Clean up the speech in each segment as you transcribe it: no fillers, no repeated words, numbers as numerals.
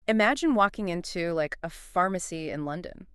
Imagine walking into like a pharmacy in London.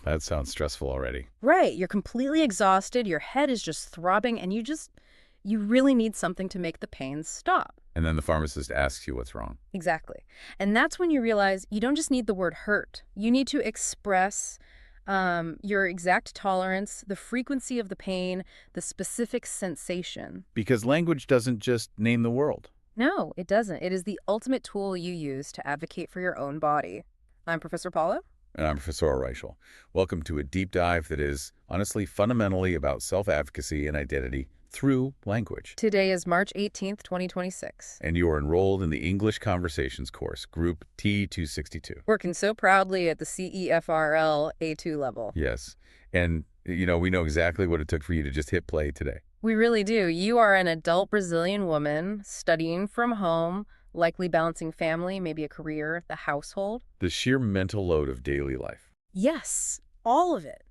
That sounds stressful already. Right, you're completely exhausted, your head is just throbbing, and you really need something to make the pain stop. And then the pharmacist asks you what's wrong. Exactly. And that's when you realize you don't just need the word hurt. You need to express your exact tolerance, the frequency of the pain, the specific sensation. Because language doesn't just name the world. No, it doesn't. It is the ultimate tool you use to advocate for your own body. I'm Professor Paulo. And I'm Professor Raichel. Welcome to a deep dive that is, honestly, fundamentally about self-advocacy and identity through language. Today is March 18th, 2026. And you are enrolled in the English Conversations course, Group T262. Working so proudly at the CFRL A2 level. Yes. And, we know exactly what it took for you to just hit play today. We really do. You are an adult Brazilian woman studying from home, likely balancing family, maybe a career, the household. The sheer mental load of daily life. Yes, all of it.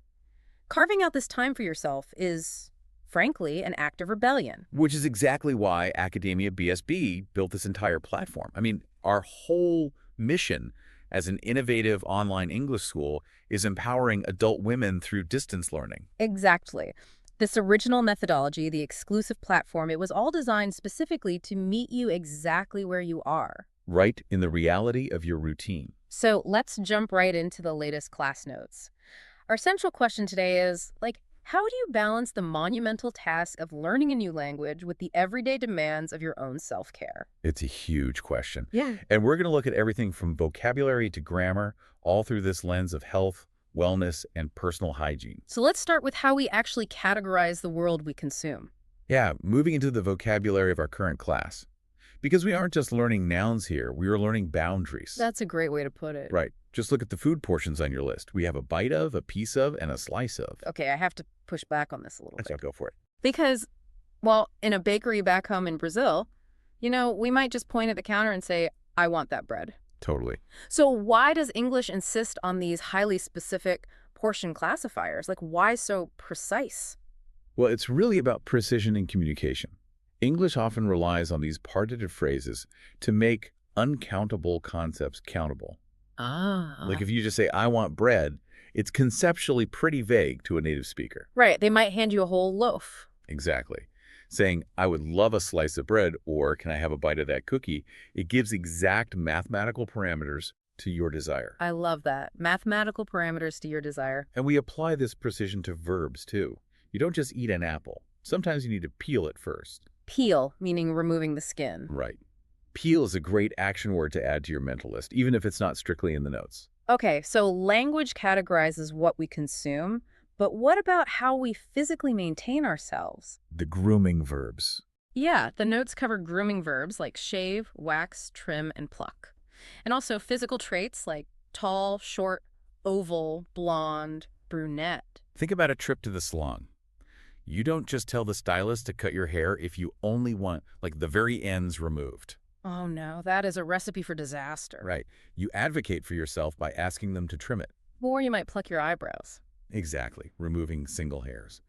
Carving out this time for yourself is, frankly, an act of rebellion. Which is exactly why Academia BSB built this entire platform. I mean, our whole mission as an innovative online English school is empowering adult women through distance learning. Exactly. This original methodology, the exclusive platform, it was all designed specifically to meet you exactly where you are. Right in the reality of your routine. So let's jump right into the latest class notes. Our central question today is, how do you balance the monumental task of learning a new language with the everyday demands of your own self-care? It's a huge question. Yeah. And we're going to look at everything from vocabulary to grammar, all through this lens of health, wellness, and personal hygiene. So let's start with how we actually categorize the world we consume. Yeah, moving into the vocabulary of our current class. Because we aren't just learning nouns here, we are learning boundaries. That's a great way to put it. Right. Just look at the food portions on your list. We have a bite of, a piece of, and a slice of. Okay, I have to push back on this a little bit. Let's go for it. Because, well, in a bakery back home in Brazil, we might just point at the counter and say, I want that bread. Totally. So why does English insist on these highly specific portion classifiers? Why so precise? Well, it's really about precision in communication. English often relies on these partitive phrases to make uncountable concepts countable. Like if you just say, I want bread, it's conceptually pretty vague to a native speaker. Right. They might hand you a whole loaf. Exactly. Saying, I would love a slice of bread, or can I have a bite of that cookie? It gives exact mathematical parameters to your desire. I love that. Mathematical parameters to your desire. And we apply this precision to verbs, too. You don't just eat an apple. Sometimes you need to peel it first. Peel, meaning removing the skin. Right. Peel is a great action word to add to your mental list, even if it's not strictly in the notes. Okay, so language categorizes what we consume, but what about how we physically maintain ourselves? The grooming verbs. Yeah, the notes cover grooming verbs like shave, wax, trim, and pluck. And also physical traits like tall, short, oval, blonde, brunette. Think about a trip to the salon. You don't just tell the stylist to cut your hair if you only want, the very ends removed. Oh no, that is a recipe for disaster. Right. You advocate for yourself by asking them to trim it. Or you might pluck your eyebrows. Exactly, removing single hairs.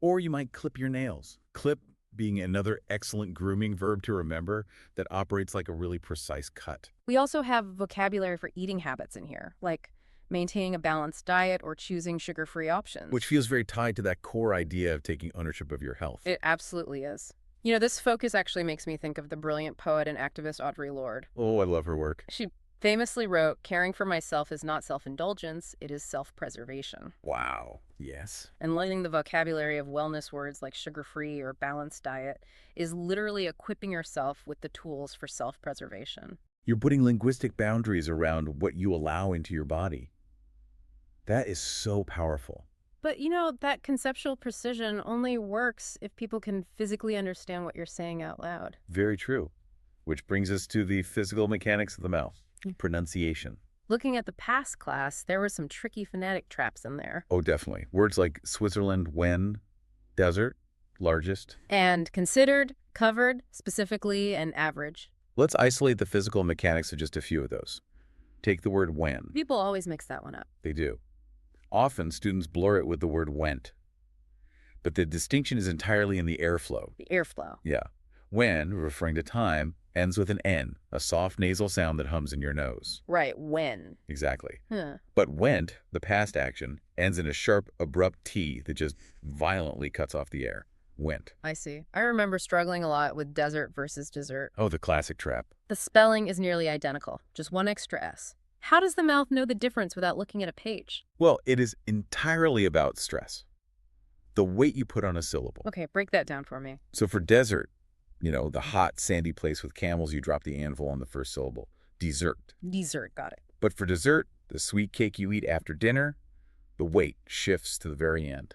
Or you might clip your nails. Clip being another excellent grooming verb to remember that operates like a really precise cut. We also have vocabulary for eating habits in here, like maintaining a balanced diet or choosing sugar-free options. Which feels very tied to that core idea of taking ownership of your health. It absolutely is. This focus actually makes me think of the brilliant poet and activist Audrey Lorde. Oh, I love her work. She famously wrote, caring for myself is not self-indulgence, it is self-preservation. Wow. Yes. And learning the vocabulary of wellness words like sugar-free or balanced diet is literally equipping yourself with the tools for self-preservation. You're putting linguistic boundaries around what you allow into your body. That is so powerful. But, that conceptual precision only works if people can physically understand what you're saying out loud. Very true. Which brings us to the physical mechanics of the mouth. Pronunciation. Looking at the past class, there were some tricky phonetic traps in there. Oh, definitely. Words like Switzerland, when, desert, largest. And considered, covered, specifically, and average. Let's isolate the physical mechanics of just a few of those. Take the word when. People always mix that one up. They do. Often, students blur it with the word went. But the distinction is entirely in the airflow. The airflow. Yeah. When, referring to time, ends with an N, a soft nasal sound that hums in your nose. Right, when. Exactly. Huh. But went, the past action, ends in a sharp, abrupt T that just violently cuts off the air. Went. I see. I remember struggling a lot with desert versus dessert. Oh, the classic trap. The spelling is nearly identical, just one extra S. How does the mouth know the difference without looking at a page? Well, it is entirely about stress. The weight you put on a syllable. Okay, break that down for me. So for desert, the hot, sandy place with camels, you drop the anvil on the first syllable. Dessert. Dessert, got it. But for dessert, the sweet cake you eat after dinner, the weight shifts to the very end.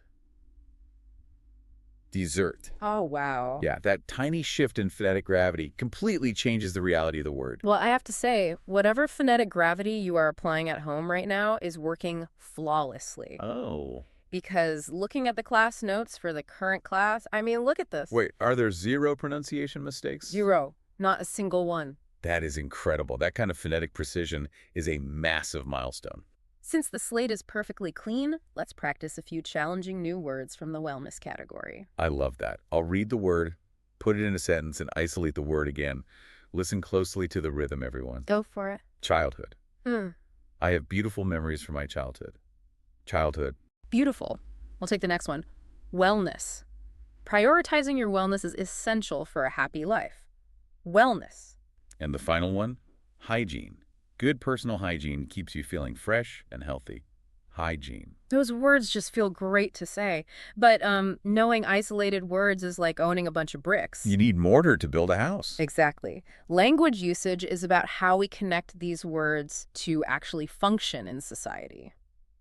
Dessert. Oh, wow. Yeah, that tiny shift in phonetic gravity completely changes the reality of the word. Well, I have to say, whatever phonetic gravity you are applying at home right now is working flawlessly. Oh. Because looking at the class notes for the current class, I mean, look at this. Wait, are there 0 pronunciation mistakes? 0. Not a single one. That is incredible. That kind of phonetic precision is a massive milestone. Since the slate is perfectly clean, let's practice a few challenging new words from the wellness category. I love that. I'll read the word, put it in a sentence, and isolate the word again. Listen closely to the rhythm, everyone. Go for it. Childhood. I have beautiful memories from my childhood. Childhood. Beautiful. We'll take the next one. Wellness. Prioritizing your wellness is essential for a happy life. Wellness. And the final one, hygiene. Good personal hygiene keeps you feeling fresh and healthy. Hygiene. Those words just feel great to say, but knowing isolated words is like owning a bunch of bricks. You need mortar to build a house. Exactly. Language usage is about how we connect these words to actually function in society.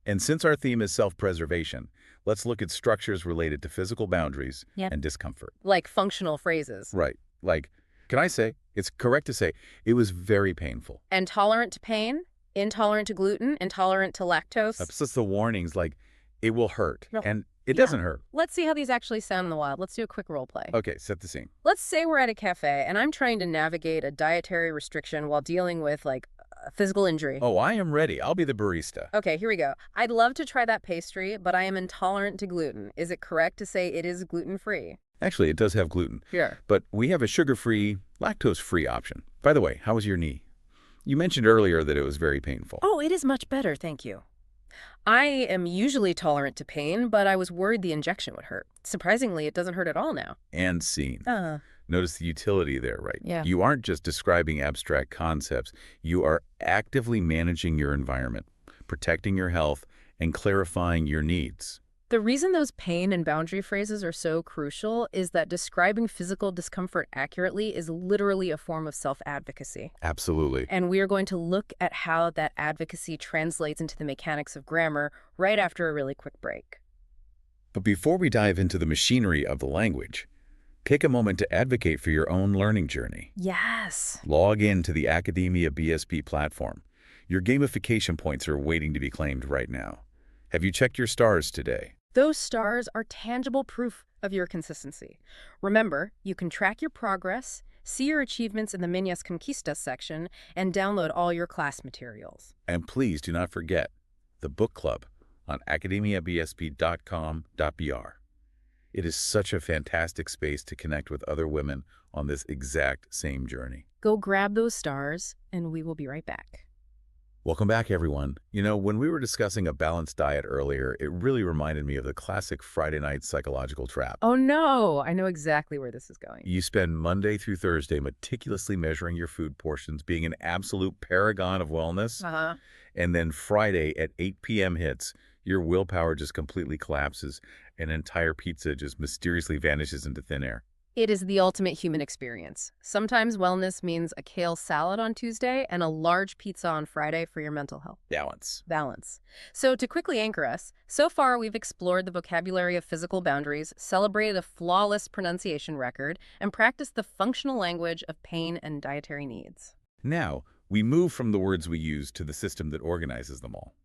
And since our theme is self-preservation, let's look at structures related to physical boundaries and discomfort. Like functional phrases. Right. Like, can I say, it's correct to say, it was very painful. And tolerant to pain, intolerant to gluten, intolerant to lactose. That's just the warnings, like, it will hurt. No. And it doesn't hurt. Let's see how these actually sound in the wild. Let's do a quick role play. Okay, set the scene. Let's say we're at a cafe and I'm trying to navigate a dietary restriction while dealing with, like, a physical injury. Oh, I am ready. I'll be the barista. Okay, here we go. I'd love to try that pastry, but I am intolerant to gluten. Is it correct to say it is gluten-free? Actually, it does have gluten. Sure. But we have a sugar-free, lactose-free option. By the way, how was your knee? You mentioned earlier that it was very painful. Oh, it is much better, thank you. I am usually tolerant to pain, but I was worried the injection would hurt. Surprisingly, it doesn't hurt at all now. And scene. Notice the utility there, right? Yeah. You aren't just describing abstract concepts. You are actively managing your environment, protecting your health, and clarifying your needs. The reason those pain and boundary phrases are so crucial is that describing physical discomfort accurately is literally a form of self-advocacy. Absolutely. And we are going to look at how that advocacy translates into the mechanics of grammar right after a really quick break. But before we dive into the machinery of the language, take a moment to advocate for your own learning journey. Yes. Log in to the Academia BSB platform. Your gamification points are waiting to be claimed right now. Have you checked your stars today? Those stars are tangible proof of your consistency. Remember, you can track your progress, see your achievements in the Minhas Conquistas section, and download all your class materials. And please do not forget the book club on academiabsb.com.br. It is such a fantastic space to connect with other women on this exact same journey. Go grab those stars, and we will be right back. Welcome back, everyone. When we were discussing a balanced diet earlier, it really reminded me of the classic Friday night psychological trap. Oh no, I know exactly where this is going. You spend Monday through Thursday meticulously measuring your food portions, being an absolute paragon of wellness. And then Friday at 8 p.m. hits, your willpower just completely collapses. An entire pizza just mysteriously vanishes into thin air. It is the ultimate human experience. Sometimes wellness means a kale salad on Tuesday and a large pizza on Friday for your mental health. Balance. So to quickly anchor us, so far we've explored the vocabulary of physical boundaries, celebrated a flawless pronunciation record, and practiced the functional language of pain and dietary needs. Now, we move from the words we use to the system that organizes them all.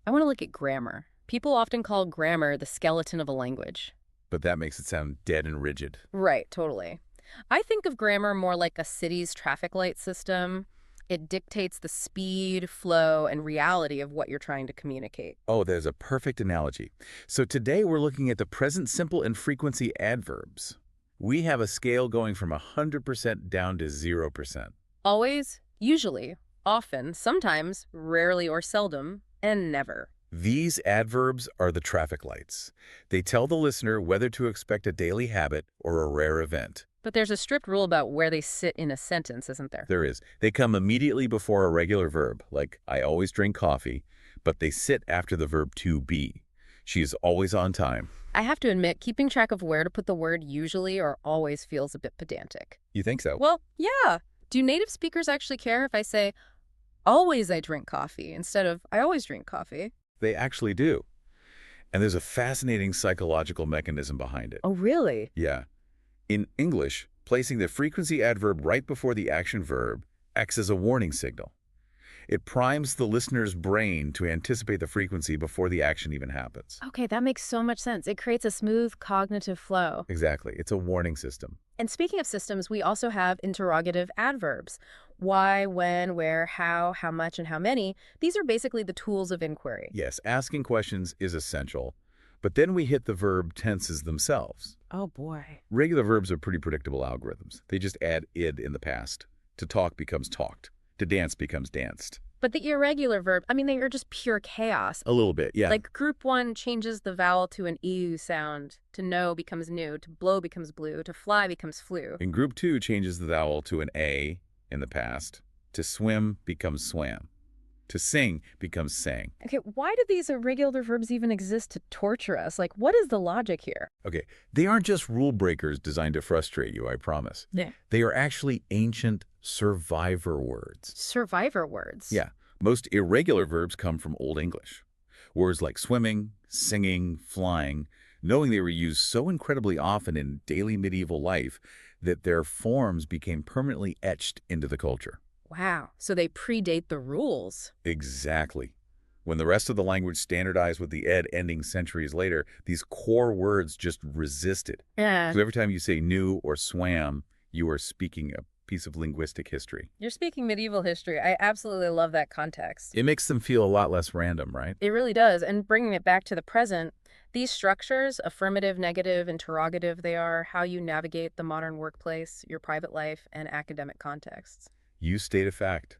I want to look at grammar. People often call grammar the skeleton of a language. But that makes it sound dead and rigid. Right, totally. I think of grammar more like a city's traffic light system. It dictates the speed, flow, and reality of what you're trying to communicate. Oh, there's a perfect analogy. So today we're looking at the present simple and frequency adverbs. We have a scale going from 100% down to 0%. Always, usually, often, sometimes, rarely or seldom, and never. These adverbs are the traffic lights. They tell the listener whether to expect a daily habit or a rare event. But there's a strict rule about where they sit in a sentence, isn't there? There is. They come immediately before a regular verb, like I always drink coffee, but they sit after the verb to be. She is always on time. I have to admit, keeping track of where to put the word usually or always feels a bit pedantic. You think so? Well, yeah. Do native speakers actually care if I say, always I drink coffee, instead of I always drink coffee? They actually do. And there's a fascinating psychological mechanism behind it. Oh, really? Yeah. In English, placing the frequency adverb right before the action verb acts as a warning signal. It primes the listener's brain to anticipate the frequency before the action even happens. Okay, that makes so much sense. It creates a smooth cognitive flow. Exactly. It's a warning system. And speaking of systems, we also have interrogative adverbs. Why, when, where, how much, and how many. These are basically the tools of inquiry. Yes, asking questions is essential. But then we hit the verb tenses themselves. Oh, boy. Regular verbs are pretty predictable algorithms. They just add id in the past. To talk becomes talked. To dance becomes danced. But the irregular verb, they are just pure chaos. A little bit, yeah. Like group 1 changes the vowel to an EU sound. To know becomes new. To blow becomes blue. To fly becomes flew. And group 2 changes the vowel to an A in the past. To swim becomes swam. To sing becomes sang. Okay, why do these irregular verbs even exist to torture us? Like, what is the logic here? Okay, they aren't just rule breakers designed to frustrate you, I promise. Yeah. They are actually ancient survivor words. Survivor words? Yeah, most irregular verbs come from Old English. Words like swimming, singing, flying, knowing they were used so incredibly often in daily medieval life that their forms became permanently etched into the culture. Wow, so they predate the rules. Exactly. When the rest of the language standardized with the ed ending centuries later, these core words just resisted. Yeah. So every time you say knew or swam, you are speaking a piece of linguistic history. You're speaking medieval history. I absolutely love that context. It makes them feel a lot less random, right? It really does. And bringing it back to the present, these structures, affirmative, negative, interrogative, they are how you navigate the modern workplace, your private life, and academic contexts. You state a fact.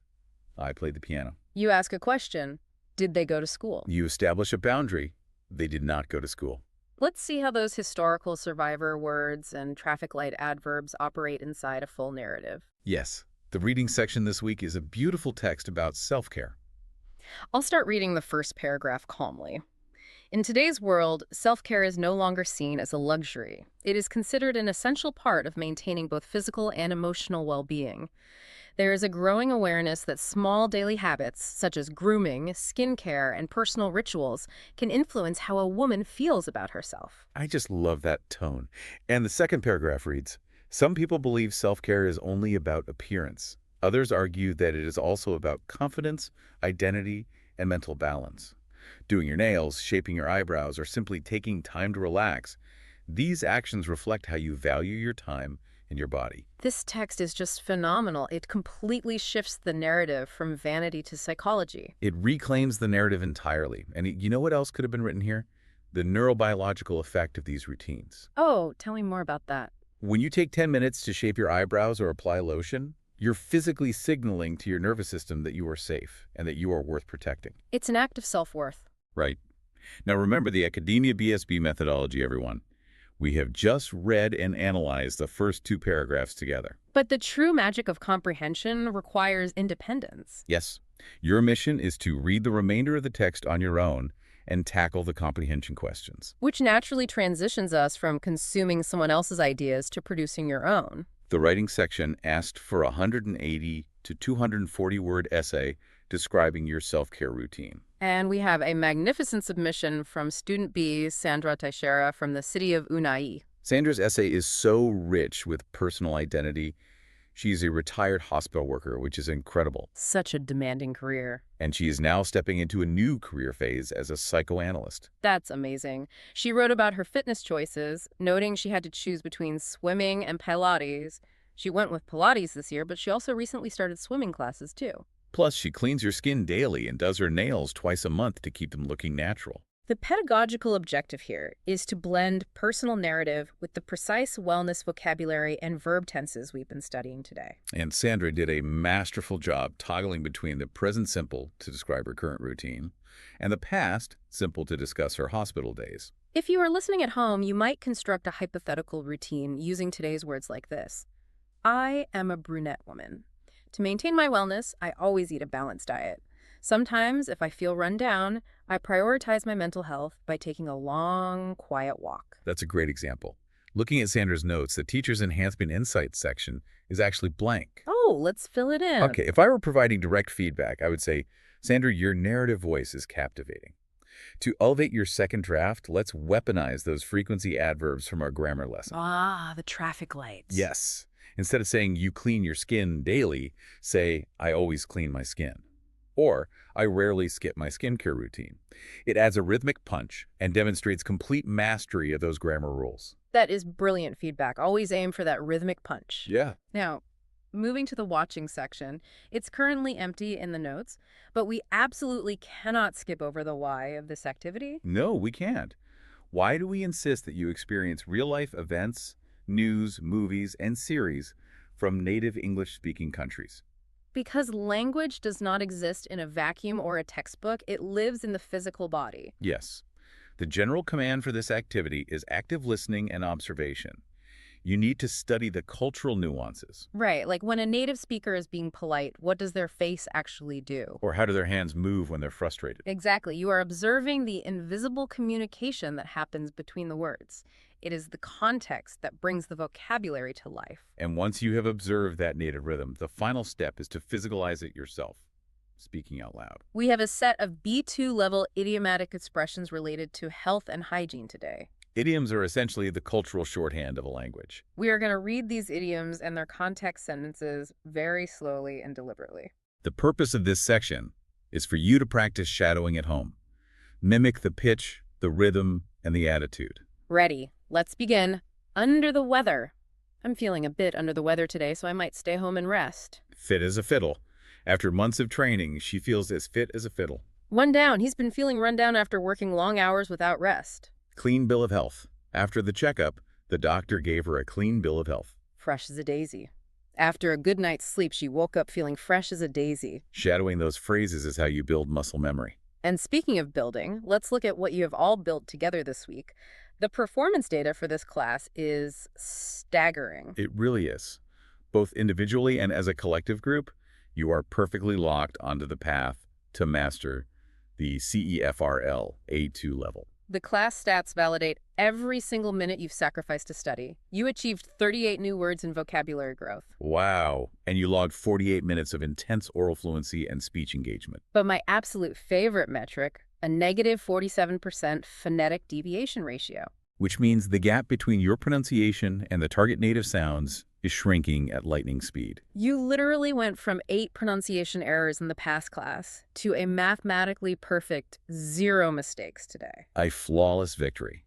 I played the piano. You ask a question. Did they go to school? You establish a boundary. They did not go to school. Let's see how those historical survivor words and traffic light adverbs operate inside a full narrative. Yes. The reading section this week is a beautiful text about self-care. I'll start reading the first paragraph calmly. In today's world, self-care is no longer seen as a luxury. It is considered an essential part of maintaining both physical and emotional well-being. There is a growing awareness that small daily habits, such as grooming, skincare, and personal rituals, can influence how a woman feels about herself. I just love that tone. And the second paragraph reads, some people believe self-care is only about appearance. Others argue that it is also about confidence, identity, and mental balance. Doing your nails, shaping your eyebrows, or simply taking time to relax, these actions reflect how you value your time and your body. This text is just phenomenal. It completely shifts the narrative from vanity to psychology. It reclaims the narrative entirely. And you know what else could have been written here? The neurobiological effect of these routines. Oh, tell me more about that. When you take 10 minutes to shape your eyebrows or apply lotion, you're physically signaling to your nervous system that you are safe and that you are worth protecting. It's an act of self-worth. Right. Now remember the Academia BSB methodology, everyone. We have just read and analyzed the first two paragraphs together. But the true magic of comprehension requires independence. Yes. Your mission is to read the remainder of the text on your own and tackle the comprehension questions. Which naturally transitions us from consuming someone else's ideas to producing your own. The writing section asked for a 180 to 240-word essay describing your self-care routine. And we have a magnificent submission from student B, Sandra Tisher, from the city of Unai. Sandra's essay is so rich with personal identity. She's a retired hospital worker, which is incredible. Such a demanding career. And she is now stepping into a new career phase as a psychoanalyst. That's amazing. She wrote about her fitness choices, noting she had to choose between swimming and Pilates. She went with Pilates this year, but she also recently started swimming classes too. Plus, she cleans her skin daily and does her nails twice a month to keep them looking natural. The pedagogical objective here is to blend personal narrative with the precise wellness vocabulary and verb tenses we've been studying today. And Sandra did a masterful job toggling between the present simple to describe her current routine and the past simple to discuss her hospital days. If you are listening at home, you might construct a hypothetical routine using today's words like this. I am a brunette woman. To maintain my wellness, I always eat a balanced diet. Sometimes, if I feel run down, I prioritize my mental health by taking a long, quiet walk. That's a great example. Looking at Sandra's notes, the Teacher's Enhancement Insights section is actually blank. Oh, let's fill it in. Okay, if I were providing direct feedback, I would say, Sandra, your narrative voice is captivating. To elevate your second draft, let's weaponize those frequency adverbs from our grammar lesson. Ah, the traffic lights. Yes. Instead of saying you clean your skin daily, say I always clean my skin. Or I rarely skip my skincare routine. It adds a rhythmic punch and demonstrates complete mastery of those grammar rules. That is brilliant feedback. Always aim for that rhythmic punch. Yeah. Now, moving to the watching section, it's currently empty in the notes, but we absolutely cannot skip over the why of this activity. No, we can't. Why do we insist that you experience real-life events, news, movies, and series from native English-speaking countries? Because language does not exist in a vacuum or a textbook, it lives in the physical body. Yes. The general command for this activity is active listening and observation. You need to study the cultural nuances. Right, like when a native speaker is being polite, what does their face actually do? Or how do their hands move when they're frustrated? Exactly. You are observing the invisible communication that happens between the words. It is the context that brings the vocabulary to life. And once you have observed that native rhythm, the final step is to physicalize it yourself, speaking out loud. We have a set of B2 level idiomatic expressions related to health and hygiene today. Idioms are essentially the cultural shorthand of a language. We are going to read these idioms and their context sentences very slowly and deliberately. The purpose of this section is for you to practice shadowing at home. Mimic the pitch, the rhythm, and the attitude. Ready. Let's begin. Under the weather. I'm feeling a bit under the weather today, so I might stay home and rest. Fit as a fiddle. After months of training, she feels as fit as a fiddle. One down. He's been feeling run down after working long hours without rest. Clean bill of health. After the checkup, the doctor gave her a clean bill of health. Fresh as a daisy. After a good night's sleep, she woke up feeling fresh as a daisy. Shadowing those phrases is how you build muscle memory. And speaking of building, let's look at what you have all built together this week. The performance data for this class is staggering. It really is. Both individually and as a collective group, you are perfectly locked onto the path to master the CFRL A2 level. The class stats validate every single minute you've sacrificed to study. You achieved 38 new words in vocabulary growth. Wow. And you logged 48 minutes of intense oral fluency and speech engagement. But my absolute favorite metric, a negative 47% phonetic deviation ratio. Which means the gap between your pronunciation and the target native sounds is shrinking at lightning speed. You literally went from 8 pronunciation errors in the past class to a mathematically perfect 0 mistakes today. A flawless victory.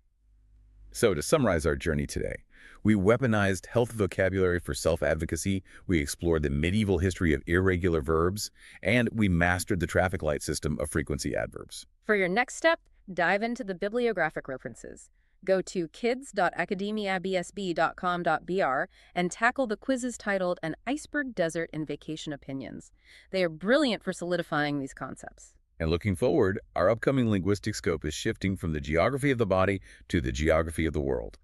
So to summarize our journey today, we weaponized health vocabulary for self-advocacy, we explored the medieval history of irregular verbs, and we mastered the traffic light system of frequency adverbs. For your next step, dive into the bibliographic references. Go to kids.academiabsb.com.br and tackle the quizzes titled An Iceberg Desert in Vacation Opinions. They are brilliant for solidifying these concepts. And looking forward, our upcoming linguistic scope is shifting from the geography of the body to the geography of the world.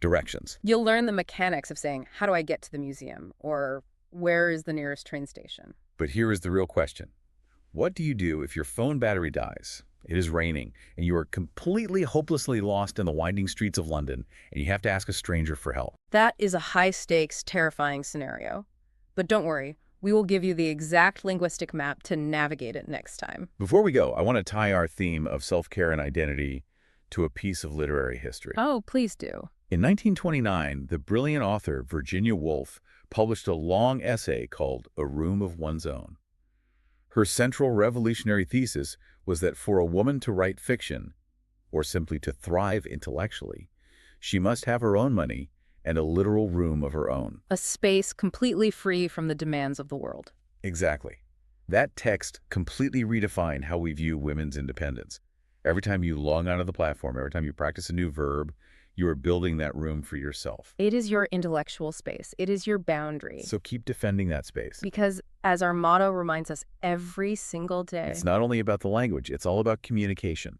Directions. You'll learn the mechanics of saying, how do I get to the museum? Or where is the nearest train station? But here is the real question. What do you do if your phone battery dies? It is raining, and you are completely hopelessly lost in the winding streets of London, and you have to ask a stranger for help. That is a high-stakes, terrifying scenario. But don't worry, we will give you the exact linguistic map to navigate it next time. Before we go, I want to tie our theme of self-care and identity to a piece of literary history. Oh, please do. In 1929, the brilliant author Virginia Woolf published a long essay called A Room of One's Own. Her central revolutionary thesis was that for a woman to write fiction, or simply to thrive intellectually, she must have her own money and a literal room of her own. A space completely free from the demands of the world. Exactly. That text completely redefined how we view women's independence. Every time you log onto the platform, every time you practice a new verb, you are building that room for yourself. It is your intellectual space. It is your boundary. So keep defending that space. Because, as our motto reminds us every single day, It's not only about the language, it's all about communication.